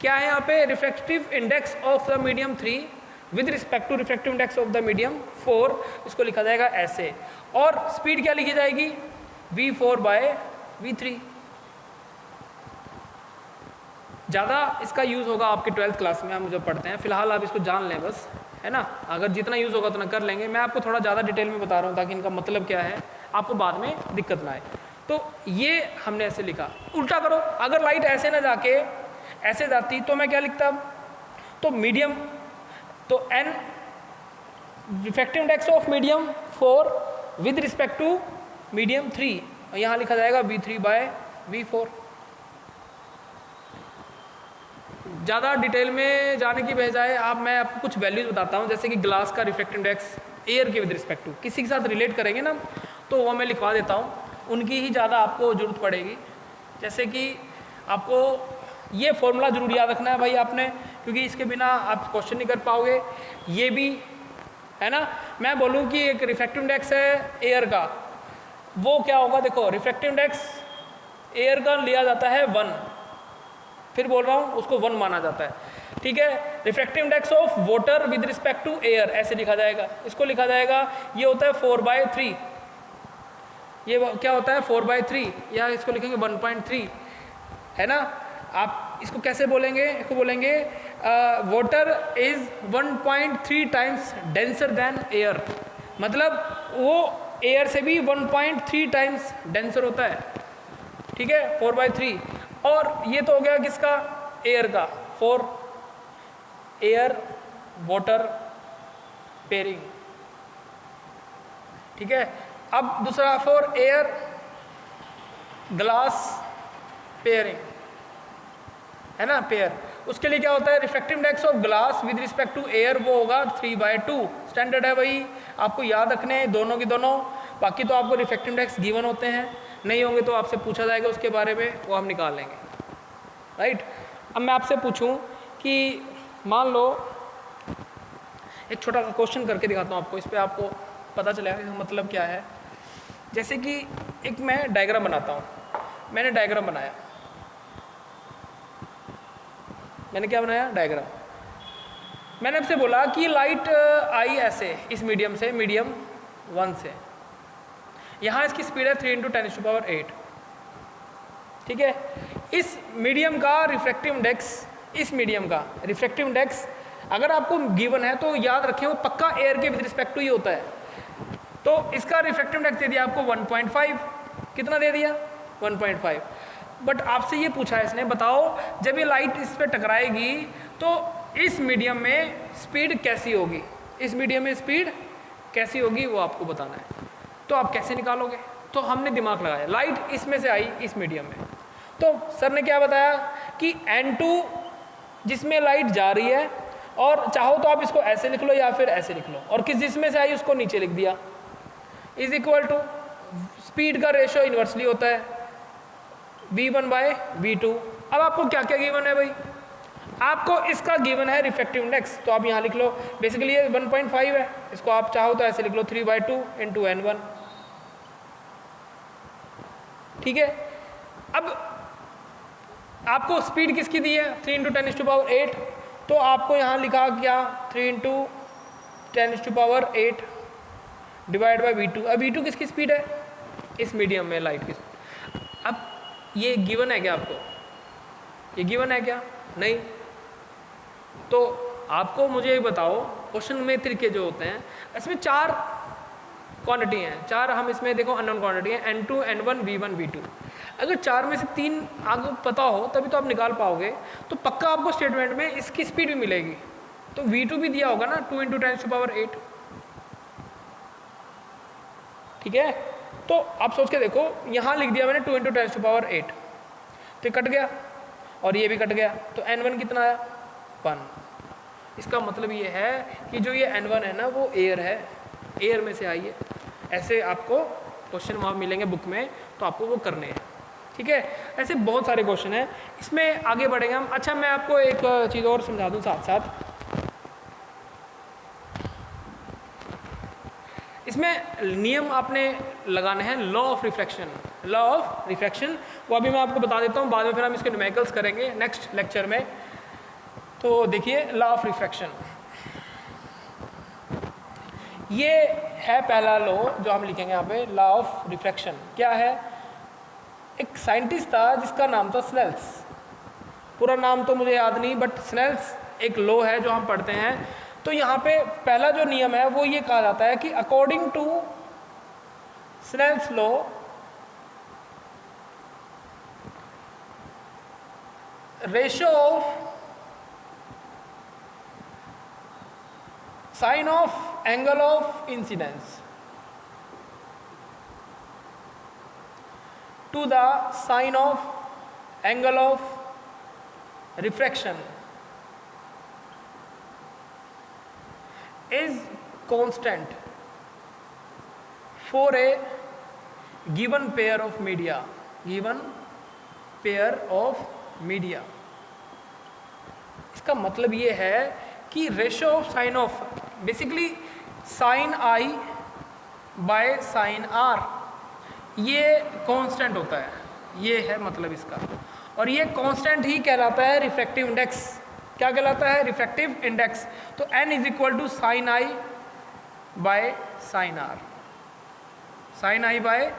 क्या है यहाँ पे? Refractive index of the medium 3 with respect to refractive index of the medium 4, इसको लिखा जाएगा ऐसे, और स्पीड क्या लिखी जाएगी v4/v3। ज़्यादा इसका यूज़ होगा आपके 12th क्लास में हम जब पढ़ते हैं, फिलहाल आप इसको जान लें बस, है ना। अगर जितना यूज़ होगा उतना कर लेंगे, मैं आपको थोड़ा ज़्यादा डिटेल में बता रहा हूँ ताकि इनका मतलब क्या है आपको बाद में दिक्कत ना आए। तो ये हमने ऐसे लिखा। उल्टा करो, अगर लाइट ऐसे ना जाके ऐसे जाती तो मैं क्या लिखता, तो मीडियम, तो n refractive index of medium 4 with respect to medium 3, और यहाँ लिखा जाएगा v3/v4। ज़्यादा डिटेल में जाने की बजाय मैं आपको कुछ वैल्यूज बताता हूँ, जैसे कि ग्लास का रिफ्रैक्टिव इंडेक्स एयर के विद रिस्पेक्ट टू, किसी के साथ रिलेट करेंगे ना तो वो मैं लिखवा देता हूँ, उनकी ही ज़्यादा आपको ज़रूरत पड़ेगी। जैसे कि आपको ये फॉर्मूला जरूर याद रखना है भाई आपने, क्योंकि इसके बिना आप क्वेश्चन नहीं कर पाओगे। ये भी है ना, मैं बोलूँ कि एक रिफ्रैक्टिव इंडेक्स है एयर का, वो क्या होगा, देखो रिफ्रैक्टिव इंडेक्स एयर का लिया जाता है 1, फिर बोल रहा हूँ उसको 1 माना जाता है, ठीक है। Refractive index of water with respect to air ऐसे लिखा जाएगा, इसको लिखा जाएगा, ये होता है 4/3, ये क्या होता है 4/3, या इसको लिखेंगे 1.3, है ना। आप इसको कैसे बोलेंगे, इसको बोलेंगे water is 1.3 times denser then air, मतलब वो एयर से भी 1.3 टाइम्स डेंसर होता है, ठीक है, 4/3। और ये तो हो गया किसका, एयर का, 4 एयर वाटर पेयरिंग, ठीक है। अब दूसरा 4 एयर ग्लास पेयरिंग, है ना, पेयर। उसके लिए क्या होता है, refractive index of glass with respect to air वो होगा 3/2, स्टैंडर्ड है भाई, आपको याद रखने हैं दोनों की दोनों। बाकी तो आपको रिफ्रैक्टिव इंडेक्स गिवन होते हैं, नहीं होंगे तो आपसे पूछा जाएगा उसके बारे में, वो हम निकाल लेंगे, राइट। अब मैं आपसे पूछूं कि मान लो एक छोटा सा क्वेश्चन करके दिखाता हूँ आपको, इस पर आपको पता चलेगा इसका मतलब क्या है। जैसे कि एक मैं डायग्राम बनाता हूँ, मैंने डायग्राम बनाया, मैंने क्या बनाया, डायग्राम। मैंने आपसे बोला कि लाइट आई ऐसे इस मीडियम से, मीडियम 1 से, यहाँ इसकी स्पीड है 3 × 10⁸, ठीक है। इस मीडियम का रिफ्रैक्टिव इंडेक्स, इस मीडियम का रिफ्रैक्टिव इंडेक्स अगर आपको गिवन है तो याद रखें वो पक्का एयर के विद रिस्पेक्ट टू ही होता है। तो इसका रिफ्रैक्टिव इंडेक्स दे दिया आपको 1.5, कितना दे दिया 1.5। बट आपसे ये पूछा है इसने, बताओ जब ये लाइट इस पर टकराएगी तो इस मीडियम में स्पीड कैसी होगी, इस मीडियम में स्पीड कैसी होगी वो आपको बताना है। तो आप कैसे निकालोगे, तो हमने दिमाग लगाया, लाइट इसमें से आई इस मीडियम में, तो सर ने क्या बताया कि N2 जिसमें लाइट जा रही है, और चाहो तो आप इसको ऐसे लिख लो या फिर ऐसे लिख लो, और किस जिसमें से आई उसको नीचे लिख दिया, इज इक्वल टू स्पीड का रेशियो इन्वर्सली होता है v1/v2। अब आपको क्या क्या गिवन है भाई, आपको इसका गिवन है रिफ्रैक्टिव इंडेक्स, तो आप यहाँ लिख लो, बेसिकली ये 1.5 है, इसको आप चाहो तो ऐसे लिख लो 3/2 × N1, ठीक है। अब आपको स्पीड किसकी दी है 3 × 10⁸, तो आपको यहाँ लिखा क्या 3 × 10⁸ डिवाइड बाई v2। अब v2 किसकी स्पीड है, इस मीडियम में लाइट की। अब ये गिवन है क्या आपको, ये गिवन है क्या, नहीं। तो आपको मुझे ये बताओ, क्वेश्चन में तरीके जो होते हैं इसमें 4 क्वांटिटी हैं, 4 हम इसमें देखो अननोन क्वांटिटी है, N2 N1 V1 V2। अगर 4 में से 3 आपको पता हो तभी तो आप निकाल पाओगे, तो पक्का आपको स्टेटमेंट में इसकी स्पीड भी मिलेगी। तो V2 भी दिया होगा ना 2 × 10⁸, ठीक है। तो आप सोच के देखो, यहाँ लिख दिया मैंने 2 × 10⁸, तो कट गया और ये भी कट गया, तो N1 कितना आया 1। इसका मतलब ये है कि जो ये N1 है ना वो एयर है, एयर में से आई है। ऐसे आपको क्वेश्चन वहाँ मिलेंगे बुक में, तो आपको वो करने हैं, ठीक है। ऐसे बहुत सारे क्वेश्चन हैं, इसमें आगे बढ़ेंगे हम। अच्छा, मैं आपको एक चीज़ और समझा दूँ साथ साथ, इसमें नियम आपने लगाने हैं law of refraction, law of refraction, वो अभी मैं आपको बता देता हूँ, बाद में फिर हम इसके न्यूमेरिकल्स करेंगे नेक्स्ट लेक्चर में। तो देखिए लॉ ऑफ रिफ्रैक्शन, ये है पहला लॉ जो हम लिखेंगे यहाँ पे, लॉ ऑफ रिफ्रैक्शन। क्या है? एक साइंटिस्ट था जिसका नाम था स्नेल्स, पूरा नाम तो मुझे याद नहीं, बट स्नेल्स एक लॉ है जो हम पढ़ते हैं। तो यहाँ पे पहला जो नियम है वो ये कहा जाता है कि according to Snell's law, ratio of sine of angle of incidence to the sine of angle of refraction is constant for a given pair of media, given pair of media। इसका मतलब ये है कि ratio of sine of, basically sine I by sine R, ये constant होता है, ये है मतलब इसका। और ये कांस्टेंट ही कहलाता है रिफ्रैक्टिव इंडेक्स। क्या कहलाता है? Refractive index. तो n is equal to sine I by sine r, sine I by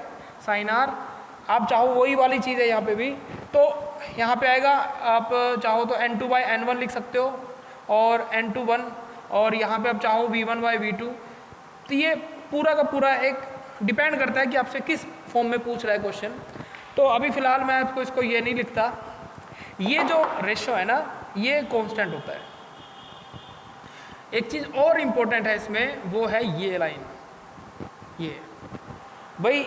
sine r. आप चाहो वही वाली चीज़ है यहाँ पे भी, तो यहाँ पे आएगा, आप चाहो तो n2 बाय n1 लिख सकते हो और n2 1, और यहाँ पे आप चाहो v1 बाय v2। तो ये पूरा का पूरा एक डिपेंड करता है कि आपसे किस फॉर्म में पूछ रहा है क्वेश्चन। तो अभी फ़िलहाल मैं आपको इसको ये नहीं लिखता। ये जो रेशो है ना, ये कांस्टेंट होता है। एक चीज़ और इम्पोर्टेंट है इसमें, वो है ये लाइन, ये भाई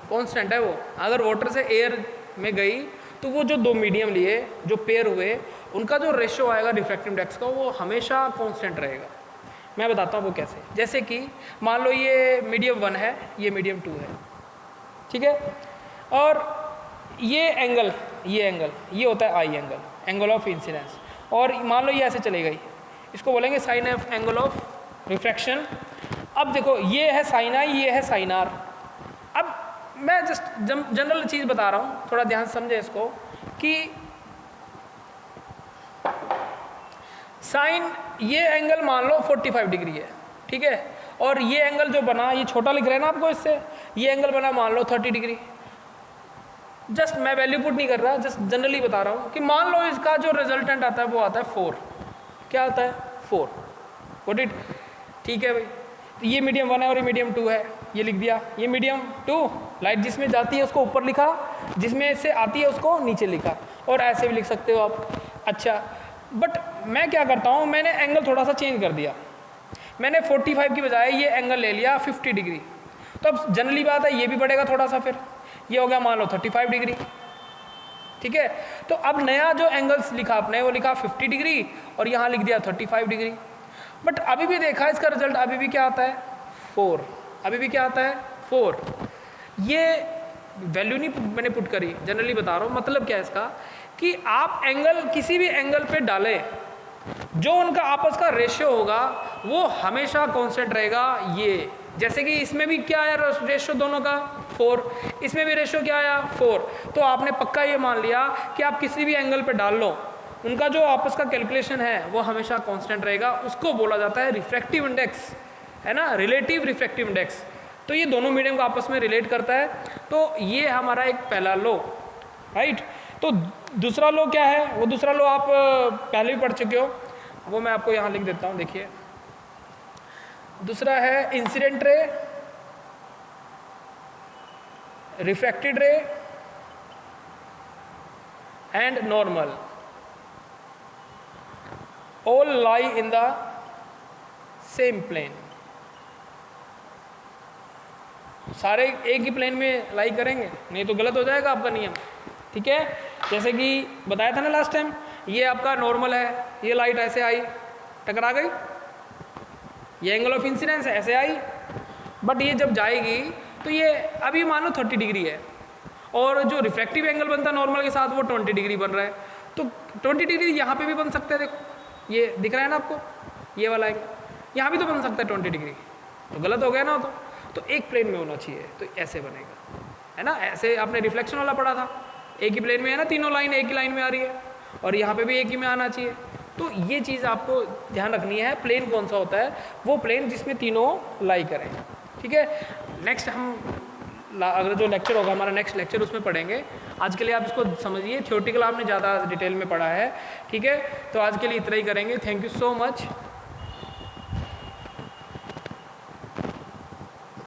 कांस्टेंट है वो। अगर वाटर से एयर में गई तो वो जो दो मीडियम लिए जो पेयर हुए, उनका जो रेशो आएगा रिफ्रैक्टिव इंडेक्स का, वो हमेशा कांस्टेंट रहेगा। मैं बताता हूँ वो कैसे। जैसे कि मान लो ये मीडियम 1 है, ये मीडियम 2 है, ठीक है, और ये एंगल, ये होता है i angle, angle of incidence. और मान लो ये ऐसे चली गई, इसको बोलेंगे sine of angle of refraction. अब देखो ये है साइन आई, ये है साइन आर। अब मैं जस्ट जनरल चीज़ बता रहा हूँ, थोड़ा ध्यान समझे इसको, कि साइन ये एंगल मान लो 45 डिग्री है, ठीक है, और ये एंगल जो बना, ये छोटा लिख रहे हैं ना आपको इससे, ये एंगल बना मान लो 30 डिग्री। जस्ट मैं वैल्यू पुट नहीं कर रहा, जस्ट जनरली बता रहा हूँ कि मान लो इसका जो रिजल्टेंट आता है वो आता है 4। क्या आता है? 4। व्हाट इट, ठीक है भाई। तो ये मीडियम 1 है और ये मीडियम 2 है, ये लिख दिया। ये मीडियम 2, लाइट जिसमें जाती है उसको ऊपर लिखा, जिसमें से आती है उसको नीचे लिखा, और ऐसे भी लिख सकते हो आप। अच्छा, बट मैं क्या करता हूँ, मैंने एंगल थोड़ा सा चेंज कर दिया। मैंने 45 की बजाय ये एंगल ले लिया 50 डिग्री। तो अब जनरली बात है ये भी बढ़ेगा थोड़ा सा, फिर ये हो गया मान लो 35 डिग्री, ठीक है। तो अब नया जो एंगल्स लिखा आपने, वो लिखा 50 डिग्री और यहाँ लिख दिया 35 डिग्री। बट अभी भी देखा इसका रिजल्ट अभी भी क्या आता है? 4। अभी भी क्या आता है? 4। ये वैल्यू नहीं मैंने पुट करी, जनरली बता रहा हूँ। मतलब क्या है इसका, कि आप एंगल किसी भी एंगल पे डालें, जो उनका आपस का रेशियो होगा वो हमेशा कांस्टेंट रहेगा। ये जैसे कि इसमें भी क्या आया रेशियो दोनों का? 4। इसमें भी रेशियो क्या आया? 4। तो आपने पक्का ये मान लिया कि आप किसी भी एंगल पे डाल लो, उनका जो आपस का कैलकुलेशन है वो हमेशा कांस्टेंट रहेगा। उसको बोला जाता है रिफ्रैक्टिव इंडेक्स, है ना, रिलेटिव रिफ्रैक्टिव इंडेक्स। तो ये दोनों मीडियम को आपस में रिलेट करता है। तो ये हमारा एक पहला लॉ, राइट। तो दूसरा लॉ क्या है? वो दूसरा लॉ आप पहले भी पढ़ चुके हो, वो मैं आपको यहाँ लिख देता हूँ। देखिए, दूसरा है incident ray, refracted ray and normal, all lie in the same plane. सारे एक ही प्लेन में लाई करेंगे, नहीं तो गलत हो जाएगा आपका नियम, ठीक है। जैसे कि बताया था ना लास्ट टाइम, ये आपका नॉर्मल है, ये लाइट ऐसे आई टकरा गई, ये एंगल ऑफ इंसिडेंस है, ऐसे आई, बट ये जब जाएगी तो ये अभी मान लो 30 डिग्री है, और जो रिफ्रैक्टिव एंगल बनता है नॉर्मल के साथ वो 20 डिग्री बन रहा है। तो 20 डिग्री यहाँ पे भी बन सकता है, देखो ये दिख रहा है ना आपको, ये वाला एंगल यहाँ भी तो बन सकता है 20 डिग्री। तो गलत हो गया ना, तो एक प्लेन में होना चाहिए, तो ऐसे बनेगा, है ना। ऐसे आपने रिफ्लेक्शन वाला पढ़ा था, एक ही प्लेन में है ना, तीनों लाइन एक ही लाइन में आ रही है, और यहाँ पे भी एक ही में आना चाहिए। तो ये चीज़ आपको ध्यान रखनी है, प्लेन कौन सा होता है, वो प्लेन जिसमें तीनों लाई करें। ठीक है, नेक्स्ट हम अगर जो लेक्चर होगा हमारा नेक्स्ट लेक्चर उसमें पढ़ेंगे। आज के लिए आप इसको समझिए, थ्योरेटिकल आपने ज़्यादा डिटेल में पढ़ा है। ठीक है, तो आज के लिए इतना ही करेंगे। Thank you so much.